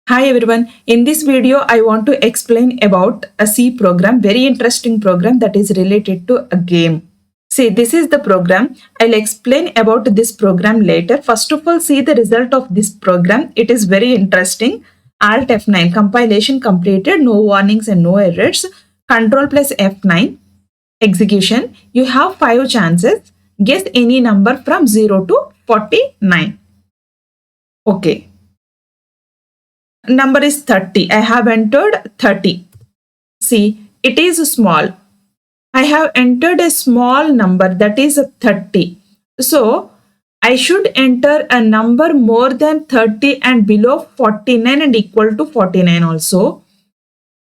Hi everyone. In this video, I want to explain about a C program, very interesting program that is related to a game. See, this is the program. I'll explain about this program later. First of all, see the result of this program. It is very interesting. Alt F9, compilation completed, no warnings and no errors. Control plus F9, execution. You have 5 chances. Guess any number from 0 to 49. Okay. Number is 30. I have entered 30. See, it is small. I have entered a small number that is 30. So, I should enter a number more than 30 and below 49 and equal to 49 also.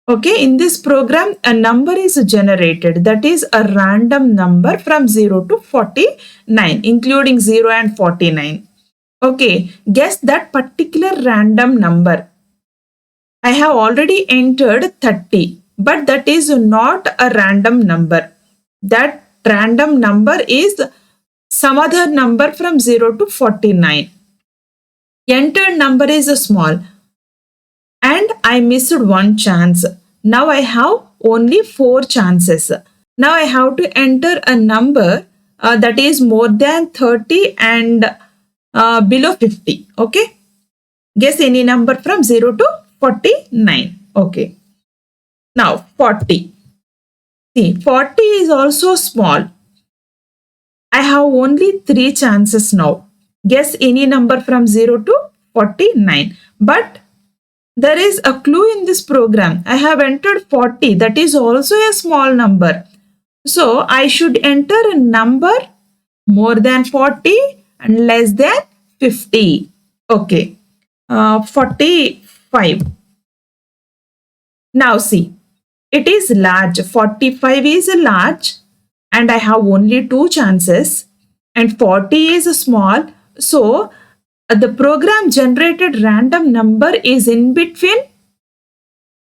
Okay, in this program, a number is generated that is a random number from 0 to 49, including 0 and 49. Okay, guess that particular random number. I have already entered 30, but that is not a random number. That random number is some other number from 0 to 49. Entered number is small and I missed one chance. Now I have only 4 chances. Now I have to enter a number that is more than 30 and below 50. Okay. Guess any number from 0 to 49. Okay. Now 40. See, 40 is also small. I have only 3 chances now. Guess any number from 0 to 49. But there is a clue in this program. I have entered 40. That is also a small number. So I should enter a number more than 40 and less than 50. Okay. 45. Now see, it is large. 45 is large and I have only 2 chances and 40 is small. So the program generated random number is in between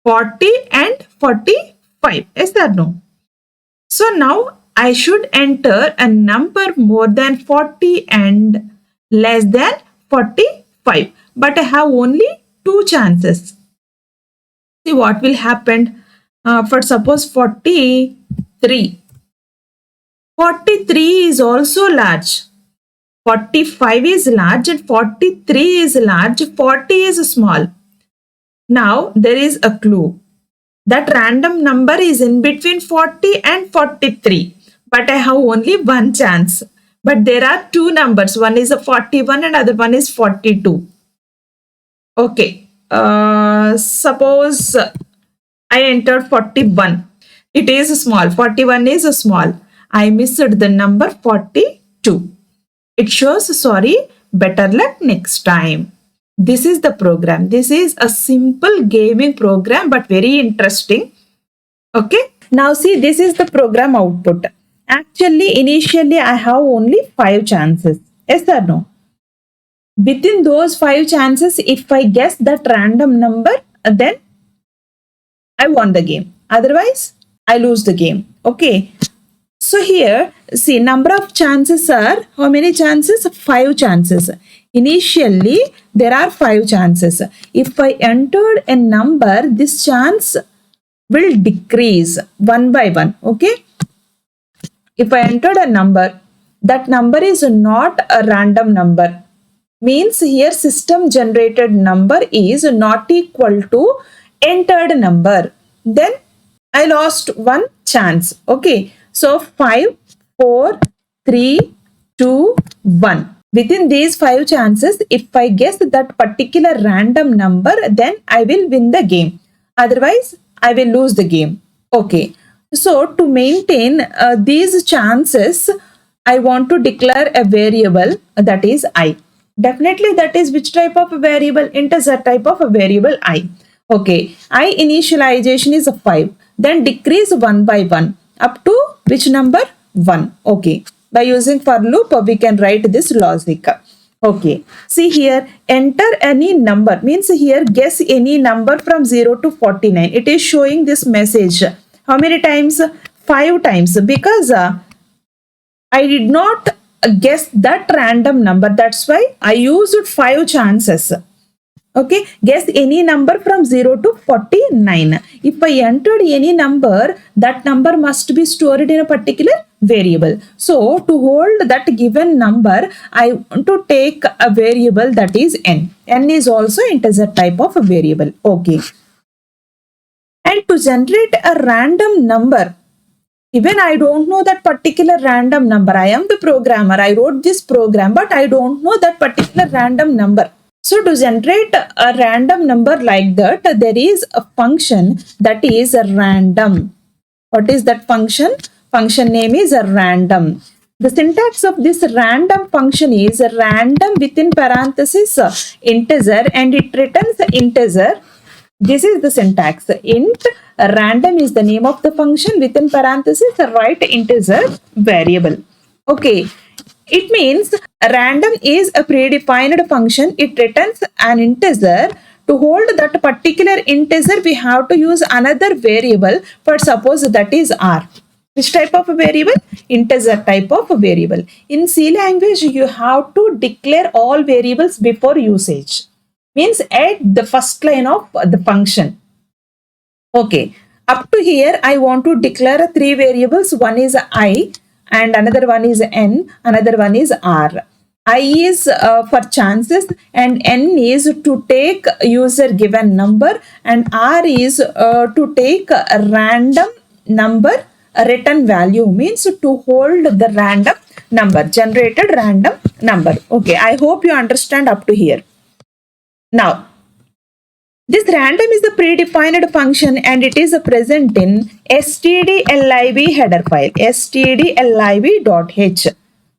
40 and 45. Yes or no? So now I should enter a number more than 40 and less than 45. But I have only 2 chances. See what will happen for suppose 43. 43 is also large. 45 is large and 43 is large. 40 is small. Now there is a clue. That random number is in between 40 and 43. But I have only one chance. But there are 2 numbers. One is a 41 and other one is 42. Okay. Suppose I entered 41. It is small. 41 is small. I missed the number 42. It shows sorry, better luck next time. This is the program. This is a simple gaming program but very interesting. Okay. Now see, this is the program output. Actually, initially I have only 5 chances. Yes or no? Within those 5 chances, if I guess that random number, then I won the game. Otherwise, I lose the game. Okay. So here, see, number of chances are, how many chances? 5 chances. Initially, there are 5 chances. If I entered a number, this chance will decrease one by one. Okay. If I entered a number, that number is not a random number. Means here system generated number is not equal to entered number. Then I lost one chance. Okay. So 5, 4, 3, 2, 1. Within these 5 chances, if I guess that particular random number, then I will win the game. Otherwise, I will lose the game. Okay. So to maintain these chances, I want to declare a variable that is I. Definitely that is which type of a variable? Integer type of a variable I. Okay. I initialization is 5. Then decrease one by one up to which number? 1. Okay. By using for loop, we can write this logic. Okay. See here, enter any number. Means here, guess any number from 0 to 49. It is showing this message. How many times? 5 times. Because I did not guess that random number. That's why I used 5 chances. Okay, guess any number from 0 to 49. If I entered any number, that number must be stored in a particular variable. So to hold that given number, I want to take a variable that is n. N is also integer type of a variable. Okay. And to generate a random number, even I don't know that particular random number. I am the programmer. I wrote this program, but I don't know that particular random number. So to generate a random number like that, there is a function that is a random. What is that function? Function name is a random. The syntax of this random function is a random within parenthesis integer, and it returns the integer. This is the syntax. Int random is the name of the function, within parenthesis write integer variable. Okay. It means random is a predefined function. It returns an integer. To hold that particular integer, we have to use another variable. For suppose that is R. Which type of a variable? Integer type of a variable. In C language, you have to declare all variables before usage. Means at the first line of the function. Okay. Up to here, I want to declare three variables. One is I, and another one is n, another one is r. I is for chances, and n is to take user given number, and r is to take a random number return value, means to hold the random number, generated random number. Okay, I hope you understand up to here. Now, this random is a predefined function, and it is present in stdlib header file, stdlib.h,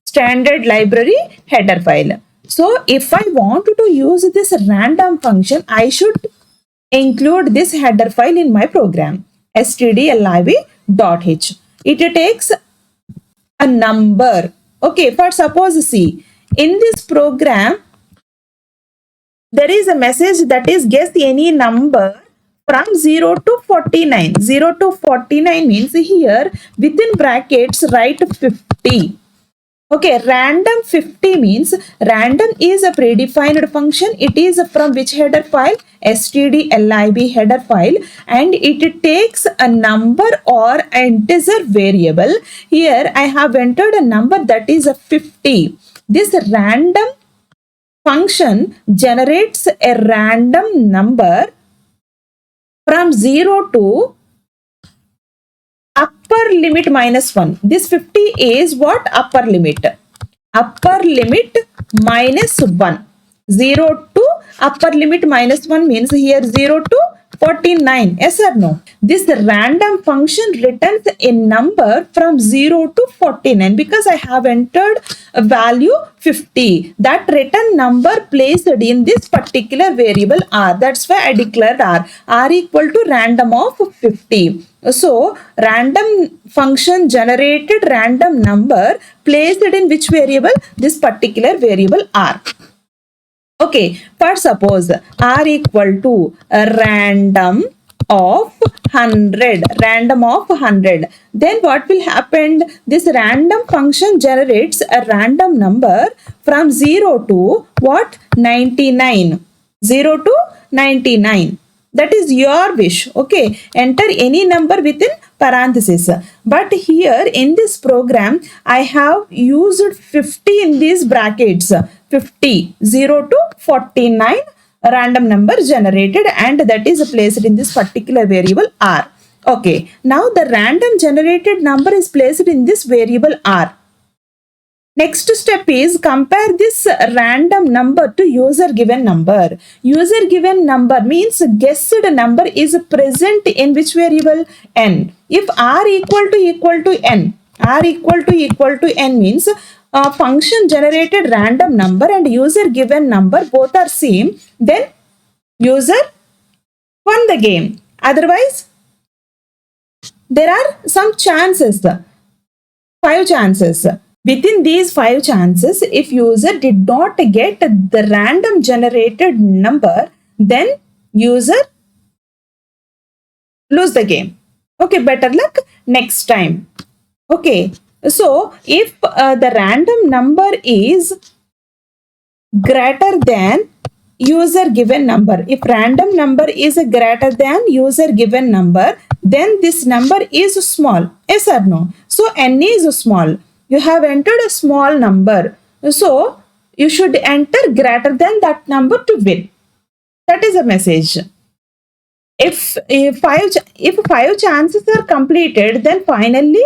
standard library header file. So if I want to use this random function, I should include this header file in my program, stdlib.h. It takes a number. Okay, for suppose see, in this program, there is a message that is guess any number from 0 to 49. 0 to 49 means here within brackets write 50. Okay, random 50 means random is a predefined function. It is from which header file? stdlib header file, and it takes a number or integer variable. Here I have entered a number that is a 50. This random function generates a random number from 0 to upper limit minus 1. This 50 is what? Upper limit. Upper limit minus 1. 0 to upper limit minus 1 means here 0 to 49. Yes or no? This random function returns a number from 0 to 49 because I have entered a value 50. That return number placed in this particular variable R. That's why I declared R. R equal to random of 50. So, random function generated random number placed in which variable? This particular variable R. Okay, for suppose R equal to a random of 100, random of 100. Then what will happen? This random function generates a random number from 0 to what? 99. 0 to 99. That is your wish. Okay, enter any number within parenthesis. But here in this program, I have used 50 in these brackets. 50, 0 to 49 random number generated, and that is placed in this particular variable R. Okay, now the random generated number is placed in this variable R. Next step is compare this random number to user given number. User given number means guessed number is present in which variable? N. If R equal to n, R equal to n means function generated random number and user given number both are same, then user won the game. Otherwise, there are some chances, 5 chances. Within these 5 chances, if user did not get the random generated number, then user lose the game. Okay, better luck next time. Okay, so if the random number is greater than user given number. If random number is greater than user given number, then this number is small. Yes or no? So n is small. You have entered a small number. So you should enter greater than that number to win. That is a message. If five chances are completed, then finally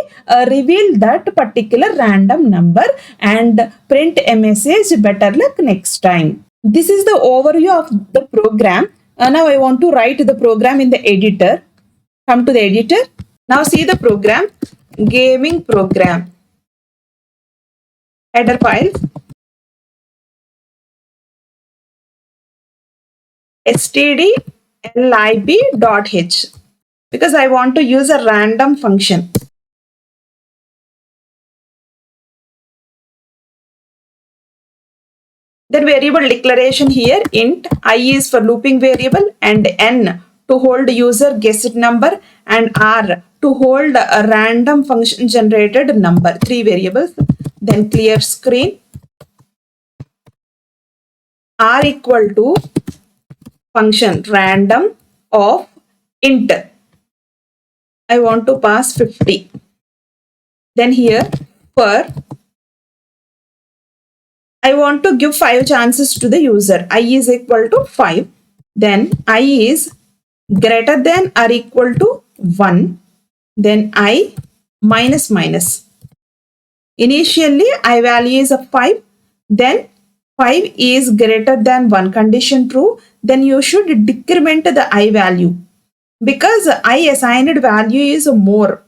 reveal that particular random number and print a message, better luck next time. This is the overview of the program. Now I want to write the program in the editor. Come to the editor. Now see the program. Gaming program. Header file. stdlib.h, because I want to use a random function. Then variable declaration here, int I is for looping variable and n to hold user guessed number and r to hold a random function generated number. 3 variables. Then clear screen. R equal to function random of int. I want to pass 50. Then here for I want to give 5 chances to the user. I is equal to 5. Then I is greater than or equal to 1. Then I minus minus. Initially I value is of 5. Then 5 is greater than 1, condition true. Then you should decrement the I value. Because I assigned value is more.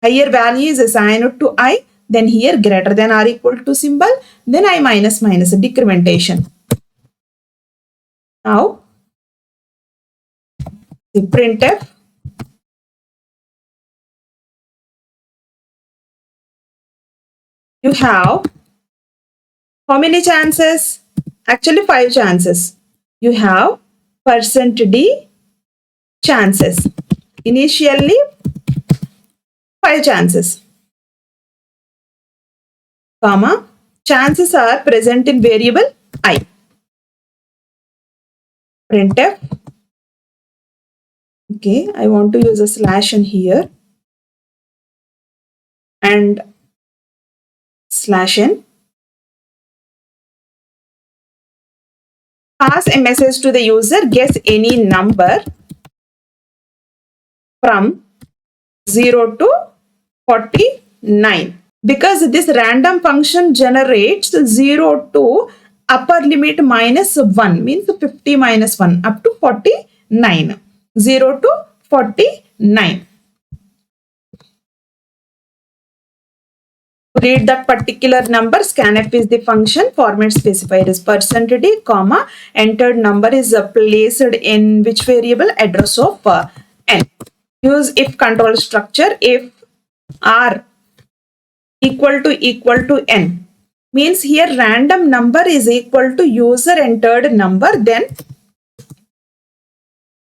Higher value is assigned to I. Then here greater than or equal to symbol. Then I minus minus, decrementation. Now the printf. You have how many chances? Actually 5 chances. You have %d chances. Initially 5 chances. Comma, chances are present in variable I. Printf. Okay, I want to use a slash in here. And slash n. Pass a message to the user, guess any number from 0 to 49. Because this random function generates 0 to upper limit minus 1, means 50 minus 1 up to 49. 0 to 49. Read that particular number. Scanf is the function. Format specifier is %d, comma, entered number is placed in which variable? Address of n. Use if control structure. If r equal to n, means here random number is equal to user entered number, then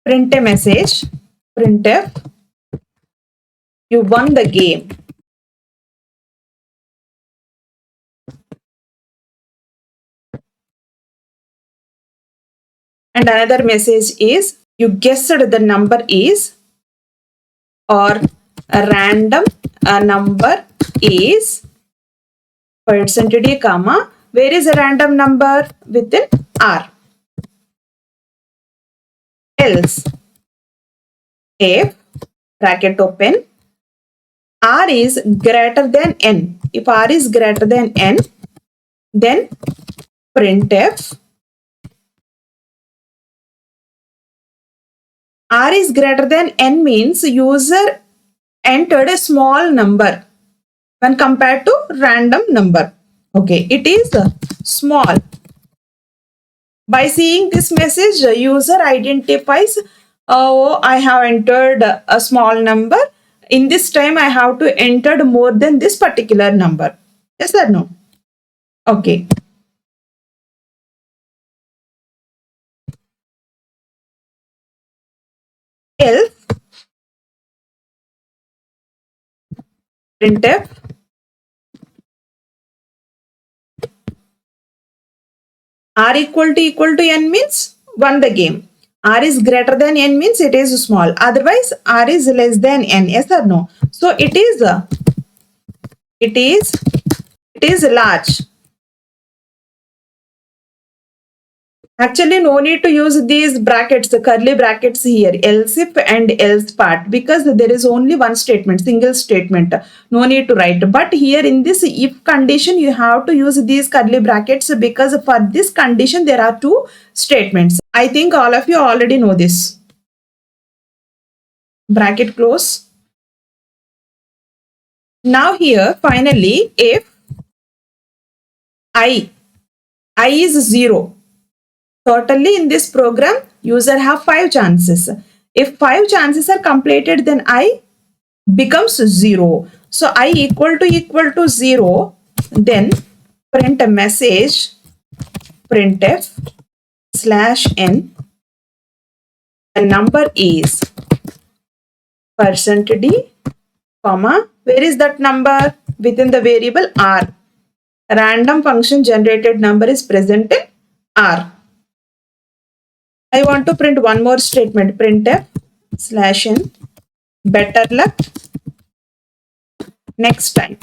print a message. Printf, you won the game. And another message is you guessed the number is, or a random number is %d, comma, where is a random number? Within r. Else if bracket open r is greater than n. If r is greater than n, then printf r is greater than n means user entered a small number when compared to random number. Okay, it is small. By seeing this message, user identifies, oh, I have entered a small number. In this time, I have to enter more than this particular number. Yes or no? Okay. Else, printf R equal to n means won the game. R is greater than n means it is small. Otherwise, R is less than n. Yes or no? So it is large. Actually, no need to use these brackets, the curly brackets here, else if and else part, because there is only one statement, single statement. No need to write. But here in this if condition, you have to use these curly brackets because for this condition, there are two statements. I think all of you already know this. Bracket close. Now here, finally, if I is 0, totally in this program, user have 5 chances. If 5 chances are completed, then I becomes 0. So I equal to 0, then print a message printf /n. The number is %d, comma, where is that number? Within the variable r. Random function generated number is present in r. I want to print one more statement, printf /n, better luck next time.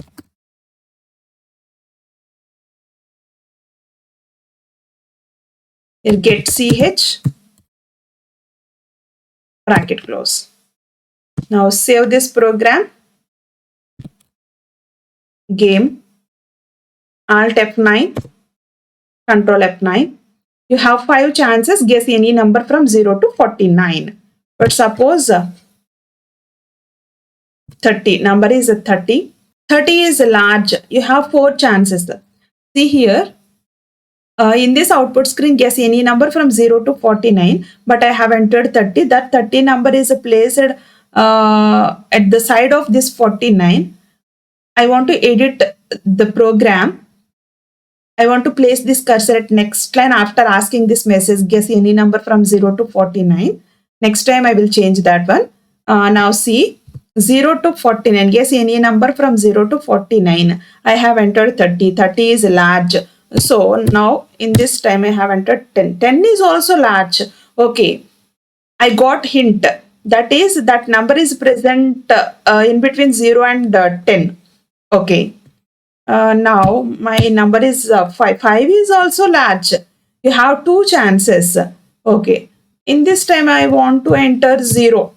Here get ch, bracket close. Now save this program, game, Alt F9, Control F9. You have 5 chances, guess any number from 0 to 49. But suppose 30, number is 30. 30 is large, you have 4 chances. See here, in this output screen, guess any number from 0 to 49, but I have entered 30. That 30 number is placed at the side of this 49. I want to edit the program. I want to place this cursor at next line after asking this message, guess any number from 0 to 49. Next time I will change that one. Now see, 0 to 49, guess any number from 0 to 49. I have entered 30. 30 is large. So now in this time I have entered 10. 10 is also large. Okay. I got hint. That is, that number is present in between 0 and 10. Okay. Now my number is 5. 5 is also large. You have 2 chances. Okay. In this time I want to enter 0.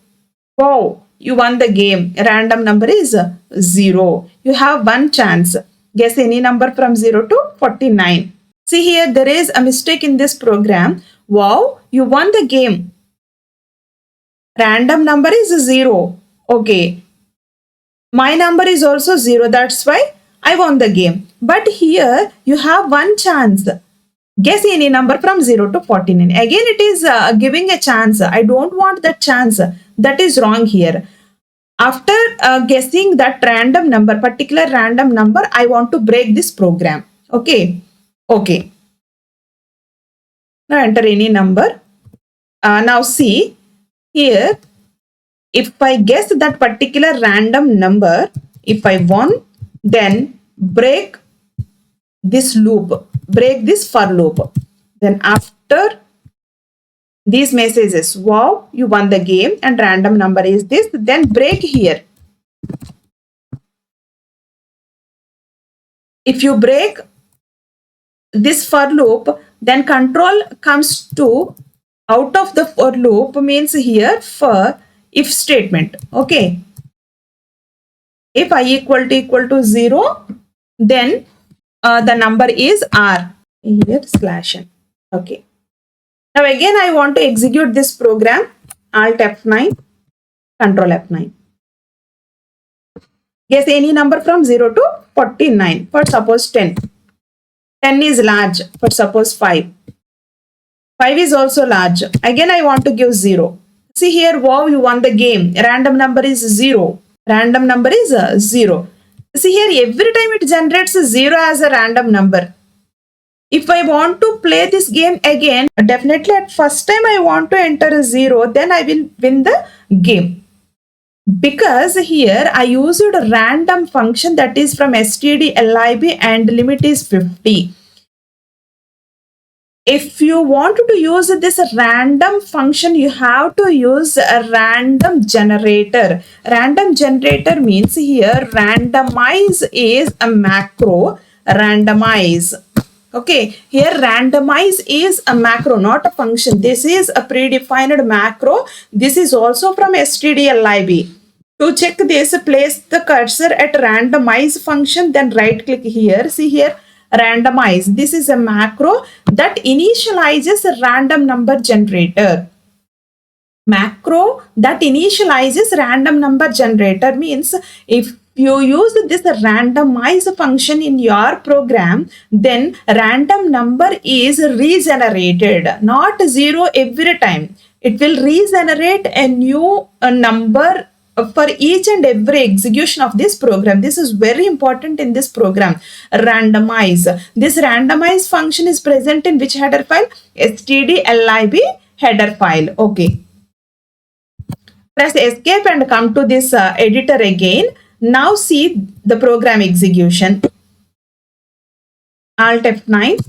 Wow, you won the game. Random number is 0. You have 1 chance. Guess any number from 0 to 49. See here, there is a mistake in this program. Wow, you won the game. Random number is 0. Okay. My number is also 0. That's why I won the game. But here you have 1 chance. Guess any number from 0 to 49. Again, it is giving a chance. I don't want that chance. That is wrong here. After guessing that random number, particular random number, I want to break this program. Okay. Okay. Now enter any number. Now see here. If I guess that particular random number, if I won, then break this loop, break this for loop. Then after these messages, wow, you won the game and random number is this, then break here. If you break this for loop, then control comes to out of the for loop, means here for if statement. Okay. If I equal to 0, then the number is r. Here /n. Okay. Now again I want to execute this program. Alt F9, Control F9. Guess any number from 0 to 49. For suppose 10. 10 is large. For suppose 5. 5 is also large. Again I want to give 0. See here, wow, you won the game. Random number is 0. Random number is 0. See here, every time it generates 0 as a random number. If I want to play this game again, definitely at first time I want to enter a 0, then I will win the game. Because here I used a random function that is from stdlib and limit is 50. If you want to use this random function, you have to use a random generator. Random generator means here randomize is a macro. Randomize. Okay, here randomize is a macro, not a function. This is a predefined macro. This is also from stdlib. To check this, place the cursor at randomize function, then right click here. See here, randomize. This is a macro that initializes a random number generator. Macro that initializes random number generator means if you use this randomize function in your program, then random number is regenerated, not zero every time. It will regenerate a new number for each and every execution of this program. This is very important in this program. Randomize. This randomize function is present in which header file? stdlib header file. Okay. Press escape and come to this editor again. Now see the program execution. Alt F9,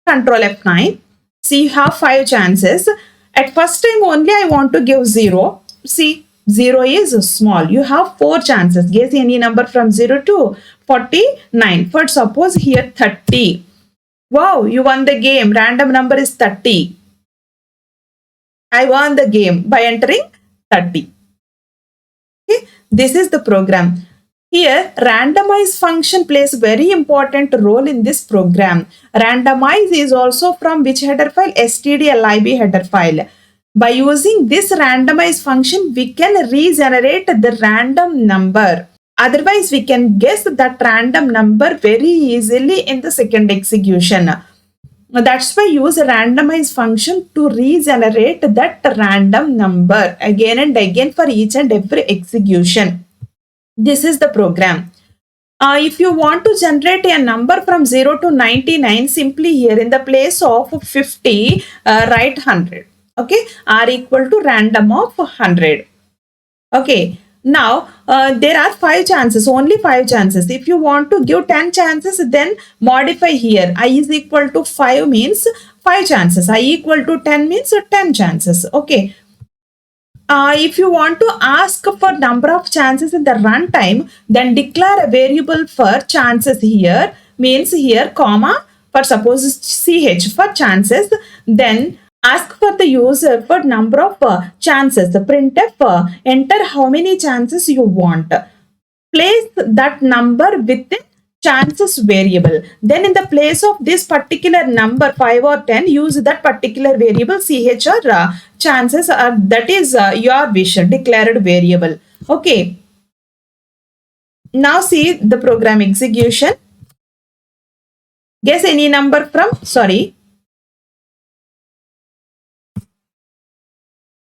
Control F9. See, you have 5 chances. At first time only I want to give 0. See, 0 is small. You have 4 chances. Guess any number from 0 to 49. For suppose here 30. Wow, you won the game. Random number is 30. I won the game by entering 30. Okay, this is the program. Here, randomize function plays very important role in this program. Randomize is also from which header file? stdlib header file. By using this randomize function, we can regenerate the random number. Otherwise, we can guess that random number very easily in the second execution. That's why use a randomize function to regenerate that random number again and again for each and every execution. This is the program. If you want to generate a number from 0 to 99, simply here in the place of 50, write 100. Okay, r equal to random of 100. Okay, now there are 5 chances, only 5 chances. If you want to give 10 chances, then modify here. I is equal to 5 means 5 chances. I equal to 10 means 10 chances. Okay. If you want to ask for number of chances in the runtime, then declare a variable for chances here. Means here comma for suppose ch for chances. Then ask for the user for number of chances. The printf enter how many chances you want. Place that number within chances variable. Then in the place of this particular number 5 or 10, use that particular variable ch or chances, that is your wish, declared variable. Okay. Now see the program execution. Guess any number from, sorry.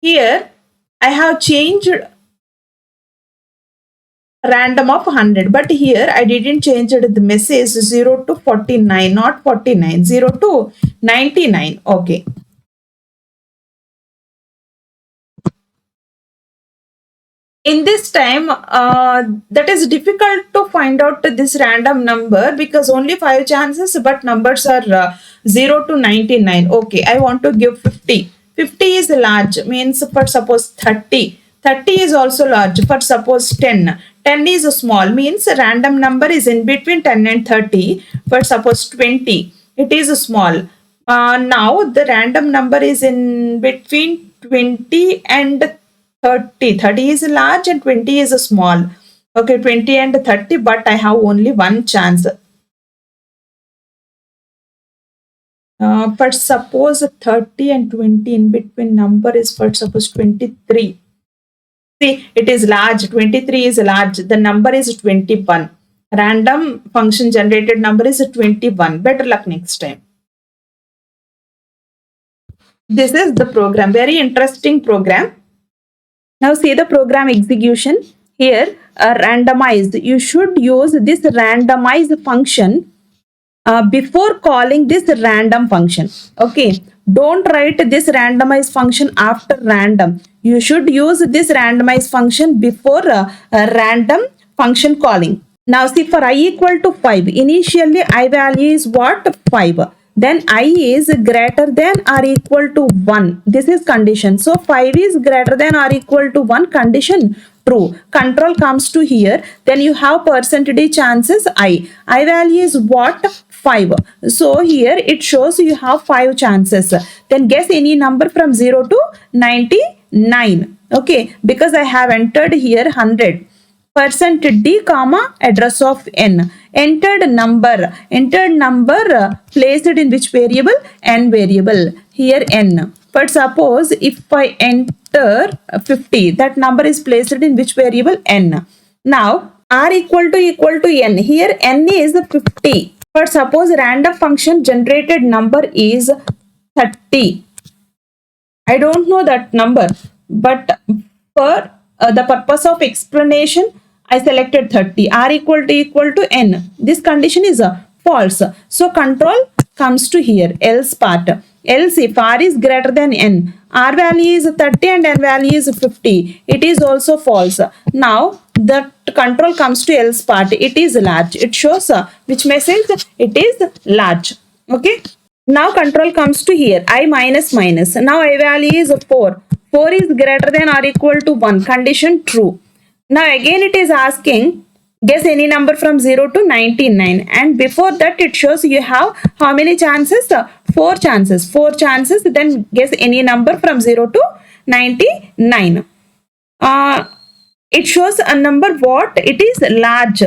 Here I have changed random of 100, but here I didn't change it. The message 0 to 49, not 49, 0 to 99. Okay. In this time, that is difficult to find out this random number because only 5 chances, but numbers are 0 to 99. Okay, I want to give 50. 50 is large, means for suppose 30. 30 is also large, for suppose 10. 10 is small, means random number is in between 10 and 30. For suppose 20, it is small. Now the random number is in between 20 and 30. 30 is large and 20 is small. Okay, 20 and 30, but I have only one chance. For suppose 30 and 20 in between number is for suppose 23. See, it is large. 23 is large. The number is 21. Random function generated number is 21. Better luck next time. This is the program. Very interesting program. Now see the program execution. Here, randomized. You should use this randomize function before calling this random function. Okay. Don't write this randomize function after random. You should use this randomize function before random function calling. Now see, for I equal to 5. Initially I value is what? 5. then I is greater than or equal to 1. This is condition. So 5 is greater than or equal to 1, condition true. Control comes to here, then you have percentage chances I. I value is what? 5. So here it shows you have 5 chances. Then guess any number from 0 to 99. Okay, because I have entered here 100. Percent D comma address of N. Entered number placed in which variable? N variable. Here N. But suppose if I enter 50, that number is placed in which variable? N. Now R equal to N. Here N is 50. But suppose random function generated number is 30. I don't know that number, but for the purpose of explanation, I selected 30. R equal to N. This condition is false. So control comes to here, else part. Else if R is greater than N, R value is 30 and N value is 50. It is also false. Now the control comes to else part. It is large. It shows which message? It is large. Okay. Now control comes to here, I minus minus. Now I value is 4. 4 is greater than or equal to 1. Condition true. Now again it is asking, guess any number from 0 to 99. And before that it shows you have how many chances? 4 chances. 4 chances. Then guess any number from 0 to 99. It shows a number what? It is large.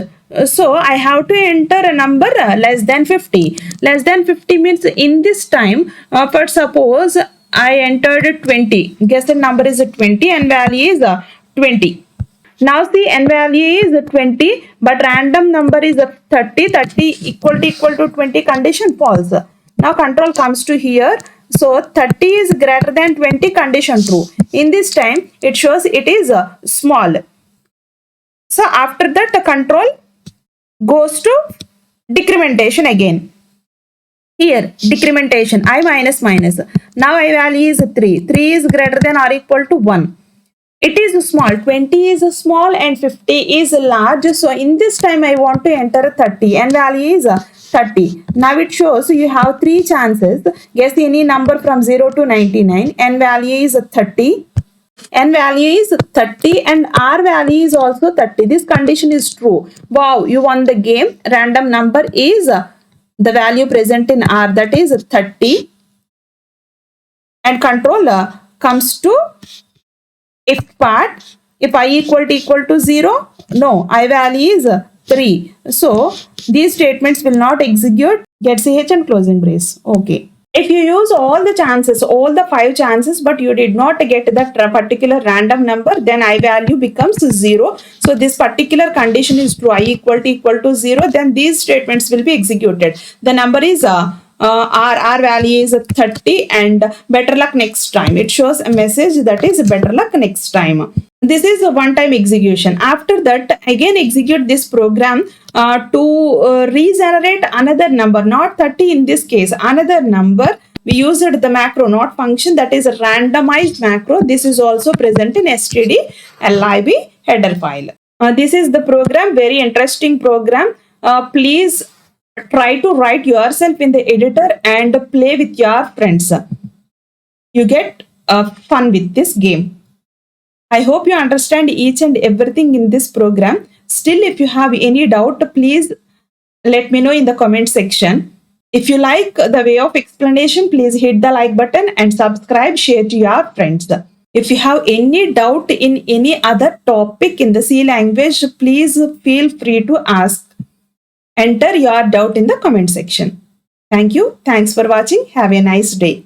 So I have to enter a number less than 50. Less than 50 means in this time, for suppose I entered 20. Guess the number is 20 and value is 20. Now see n value is 20 but random number is 30. 30 equal to 20, condition false. Now control comes to here. So 30 is greater than 20, condition true. In this time it shows it is small. So after that the control goes to decrementation again. Here decrementation, I minus minus. Now I value is 3. 3 is greater than or equal to 1. It is small. 20 is small and 50 is large. So in this time I want to enter 30 and value is 30. Now it shows you have 3 chances. Guess any number from 0 to 99 and value is 30. N value is 30 and R value is also 30. This condition is true. Wow, you won the game. Random number is the value present in R, that is 30. And control comes to if part. If I equal to 0, no, I value is 3. So these statements will not execute. Get CH and closing brace. Okay. If you use all the chances, all the 5 chances, but you did not get that particular random number, then I value becomes 0. So this particular condition is true, I equal to 0, then these statements will be executed. The number is R value is 30 and better luck next time. It shows a message that is better luck next time. This is a one-time execution. After that, again execute this program to regenerate another number, not 30 in this case, another number. We used the macro, not function, that is a randomized macro. This is also present in std.lib header file. This is the program, very interesting program. Please try to write yourself in the editor and play with your friends. You get fun with this game. I hope you understand each and everything in this program. Still, if you have any doubt, please let me know in the comment section. If you like the way of explanation, please hit the like button and subscribe, share to your friends. If you have any doubt in any other topic in the C language, please feel free to ask. Enter your doubt in the comment section. Thank you. Thanks for watching. Have a nice day.